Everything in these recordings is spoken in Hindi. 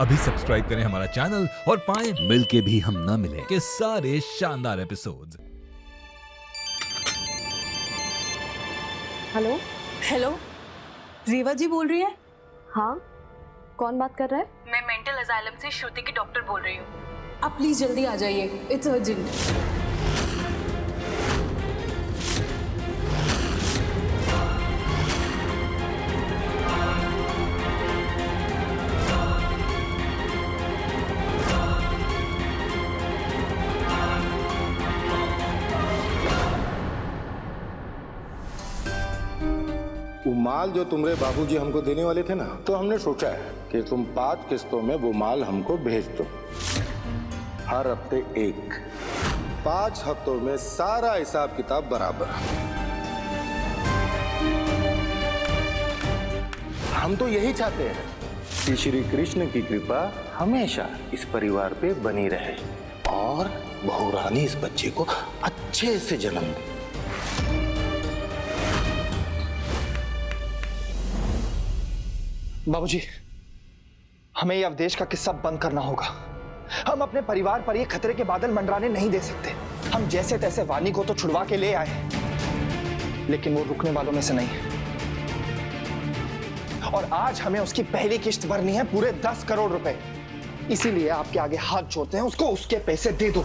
अभी सब्सक्राइब करें हमारा चैनल और पाएं मिल के भी हम न मिले के सारे शानदार एपिसोड्स। हेलो। हेलो, रीवा जी बोल रही हैं? हाँ, कौन बात कर रहा है? मैं मेंटल असाइलम से श्रुति की डॉक्टर बोल रही हूँ। आप प्लीज जल्दी आ जाइए, इट्स अर्जेंट। वो माल जो तुम्हारे बाबूजी हमको देने वाले थे ना, तो हमने सोचा है कि तुम 5 किस्तों में वो माल हमको भेज दो। हर हफ्ते एक, 5 हफ्तों में सारा हिसाब किताब बराबर। हम तो यही चाहते हैं कि श्री कृष्ण की कृपा हमेशा इस परिवार पे बनी रहे और बहू रानी इस बच्चे को अच्छे से जन्म दे। बाबूजी, हमें ये अवधेश का किस्सा बंद करना होगा। हम अपने परिवार पर ये खतरे के बादल मंडराने नहीं दे सकते। हम जैसे तैसे वानी को तो छुड़वा के ले आए, लेकिन वो रुकने वालों में से नहीं है। और आज हमें उसकी पहली किस्त भरनी है, पूरे 10 करोड़ रुपए। इसीलिए आपके आगे हाथ जोड़ते हैं, उसको उसके पैसे दे दो।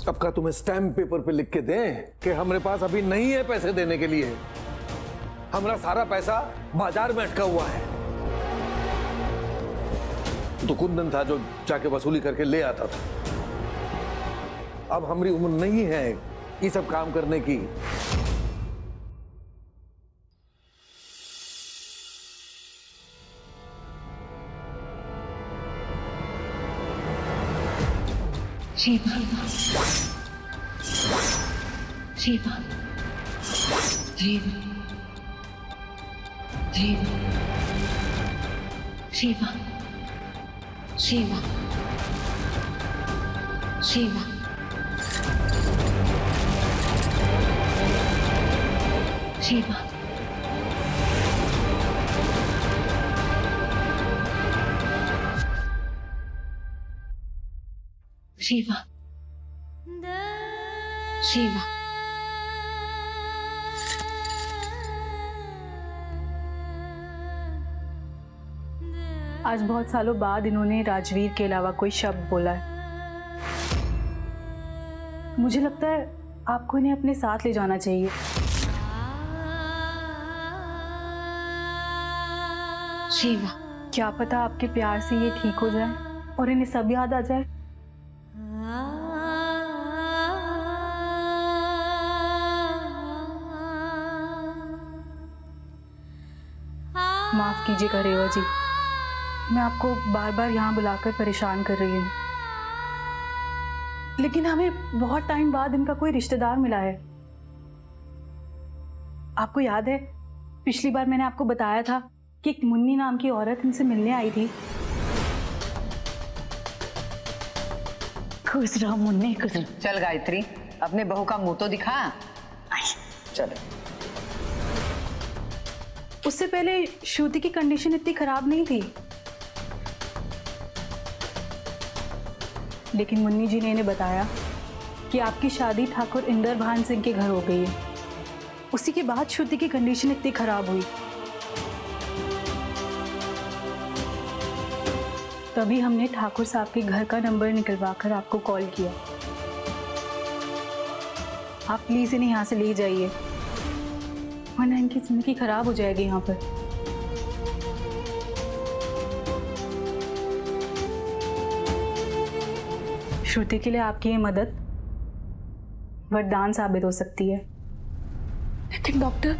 अब का तुम्हें स्टैम्प पेपर पे लिख के दें कि हमारे पास अभी नहीं है पैसे देने के लिए। हमारा सारा पैसा बाजार में अटका हुआ है। तो कुंदन था जो जाके वसूली करके ले आता था। अब हमारी उम्र नहीं है ये सब काम करने की। शिवा, शिवा, शिवा, शिवा, शिवा, शिवा, शिवा, शिवा, शिवा। आज बहुत सालों बाद इन्होंने राजवीर के अलावा कोई शब्द बोला है। मुझे लगता है आपको इन्हें अपने साथ ले जाना चाहिए। शिवा, क्या पता आपके प्यार से ये ठीक हो जाए और इन्हें सब याद आ जाए। माफ कीजिएगा रेवा जी, मैं आपको बार बार यहाँ बुलाकर परेशान कर रही हूँ, लेकिन हमें बहुत टाइम बाद इनका कोई रिश्तेदार मिला है। आपको याद है पिछली बार मैंने आपको बताया था कि एक मुन्नी नाम की औरत इनसे मिलने आई थी। खुश रहो मुन्नी, खुश रहो। चल गायत्री, अपने बहू का मुंह तो दिखा। चलो। उससे पहले श्रुति की कंडीशन इतनी खराब नहीं थी, लेकिन मुन्नी जी ने इन्हें बताया कि आपकी शादी ठाकुर इंदर भान सिंह के घर हो गई है। उसी के बाद श्रुति की कंडीशन इतनी खराब हुई। तभी हमने ठाकुर साहब के घर का नंबर निकलवाकर आपको कॉल किया। आप प्लीज इन्हें यहाँ से ले जाइए, वरना इनकी जिंदगी खराब हो जाएगी यहाँ पर। श्रुति के लिए आपकी ये मदद वरदान साबित हो सकती है। लेकिन डॉक्टर,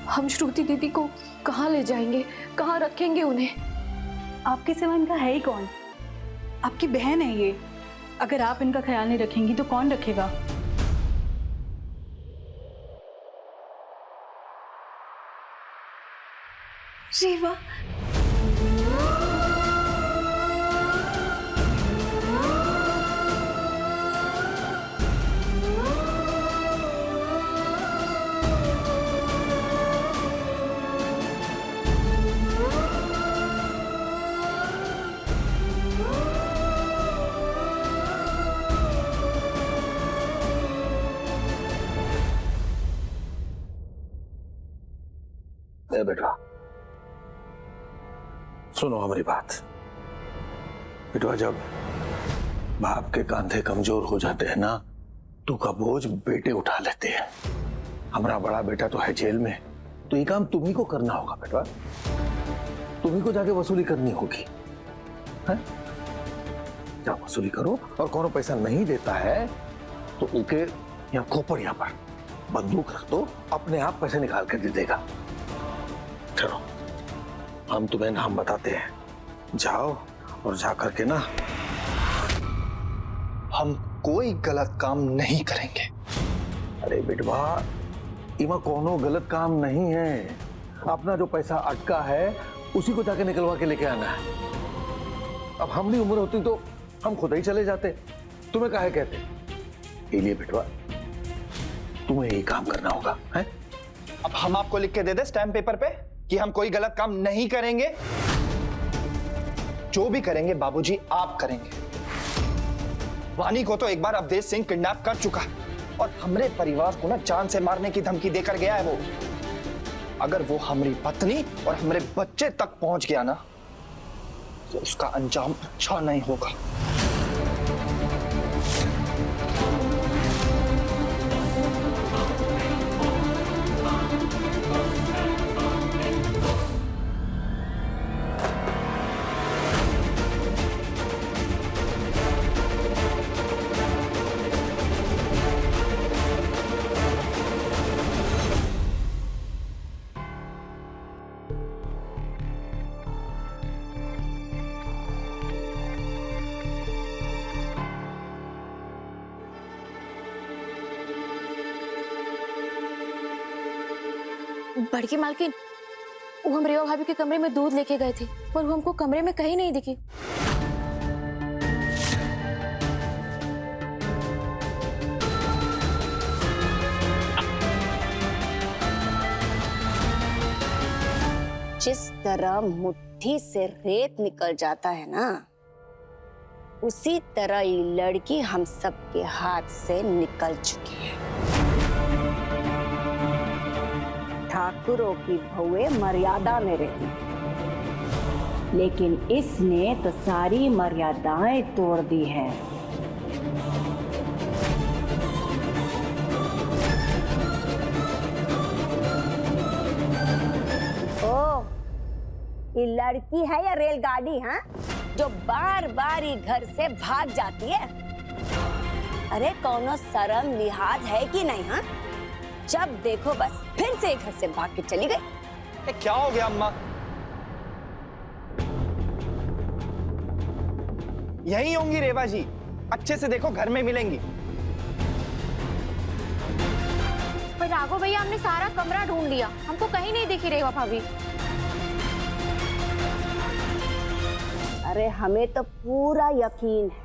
हम श्रुति दीदी को कहाँ ले जाएंगे, कहाँ रखेंगे उन्हें? आपके सिवा इनका है ही कौन? आपकी बहन है ये। अगर आप इनका ख्याल नहीं रखेंगी तो कौन रखेगा? शिवा, बेटवा, सुनो हमारी बात। बेटवा, जब बाप के कांधे कमजोर हो जाते हैं ना, तो का बोझ बेटे उठा लेते हैं। हमारा बड़ा बेटा तो है जेल में, तो ये काम तुम्ही को करना होगा बेटवा। तुम्ही को जाके वसूली करनी होगी, है? जाओ वसूली करो, और कौन पैसा नहीं देता है तो उनके यहाँ खोपड़िया पर बंदूक रख दो, अपने आप पैसे निकाल कर दे देगा। चलो, हम तुम्हें नाम बताते हैं, जाओ और जा करके ना। हम कोई गलत काम नहीं करेंगे। अरे बेटवा, इमा कोनो गलत काम नहीं है। अपना जो पैसा अटका है उसी को जाके निकलवा के लेके आना है। अब हमारी उम्र होती तो हम खुद ही चले जाते, तुम्हें काहे कहते। इसलिए बेटवा, तुम्हें यही काम करना होगा, है? अब हम आपको लिख के दे दे स्टैम्प पेपर पे कि हम कोई गलत काम नहीं करेंगे? जो भी करेंगे बाबूजी आप करेंगे। वानी को तो एक बार अवधेश सिंह किडनैप कर चुका है और हमारे परिवार को ना जान से मारने की धमकी देकर गया है वो। अगर वो हमारी पत्नी और हमारे बच्चे तक पहुंच गया ना, तो उसका अंजाम अच्छा नहीं होगा। बड़की मालकिन, वो हम रेवा भाभी के कमरे में दूध लेके गए थे, पर वो हमको कमरे में कहीं नहीं दिखी। जिस तरह मुट्ठी से रेत निकल जाता है ना, उसी तरह ये लड़की हम सबके हाथ से निकल चुकी है। ठाकुरों की बहुएं मर्यादा में रहती, लेकिन इसने तो सारी मर्यादाएं तोड़ दी है। ओ, ये लड़की है या रेलगाड़ी, हाँ, जो बार बार ये घर से भाग जाती है? अरे कौनो शर्म लिहाज है कि नहीं? हाँ, जब देखो बस फिर से घर से भाग के चली गई। क्या हो गया अम्मा? यही होंगी रेवा जी, अच्छे से देखो, घर में मिलेंगी। पर राघव भैया, हमने सारा कमरा ढूंढ लिया, हमको कहीं नहीं दिखी रेवा भाभी। अरे हमें तो पूरा यकीन है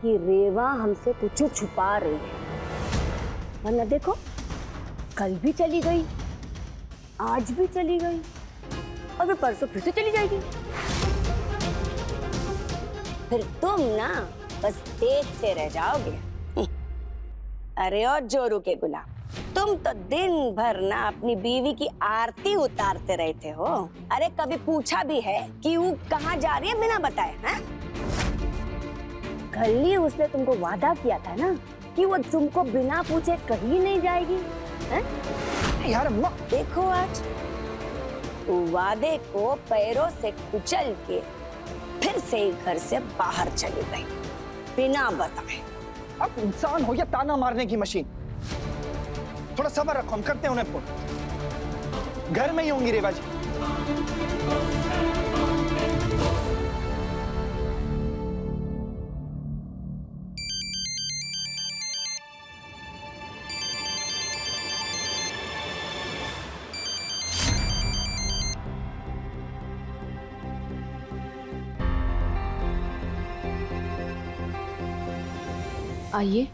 कि रेवा हमसे कुछ छुपा रही है, वरना देखो कल भी चली गई, आज भी चली गई, और फिर परसों फिर से चली जाएगी। फिर तुम ना बस देखते रह जाओगे। अरे और जोरू के गुलाम, तुम तो दिन भर ना अपनी बीवी की आरती उतारते रहते हो। अरे कभी पूछा भी है कि वो कहाँ जा रही है बिना बताए? हैं? कल ही उसने तुमको वादा किया था ना कि वो तुमको बिना पूछे कहीं नहीं जाएगी। है? यार अम्मा, देखो आज वादे को पैरों से कुचल के फिर से घर से बाहर चली गई बिना बताए। आप इंसान हो या ताना मारने की मशीन? थोड़ा सब्र रखो, हम करते हैं उन्हें फोन। घर में ही होंगी रेवा जी। आइए।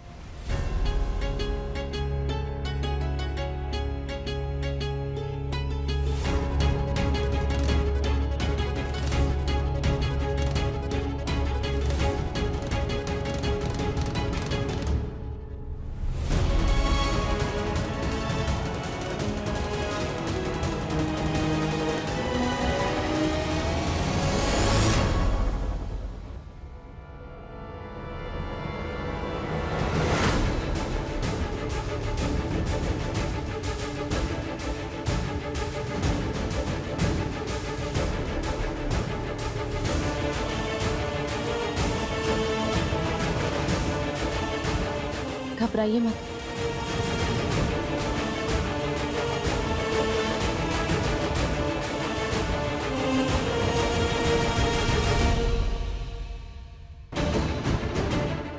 घबराइए मत।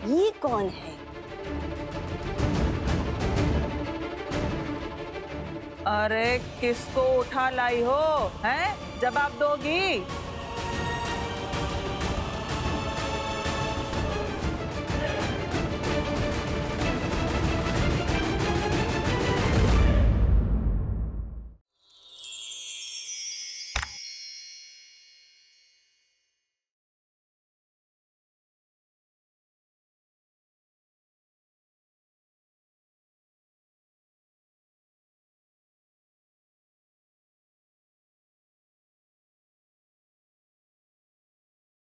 ये कौन है? अरे किसको उठा लाई हो? हैं? जवाब दोगी?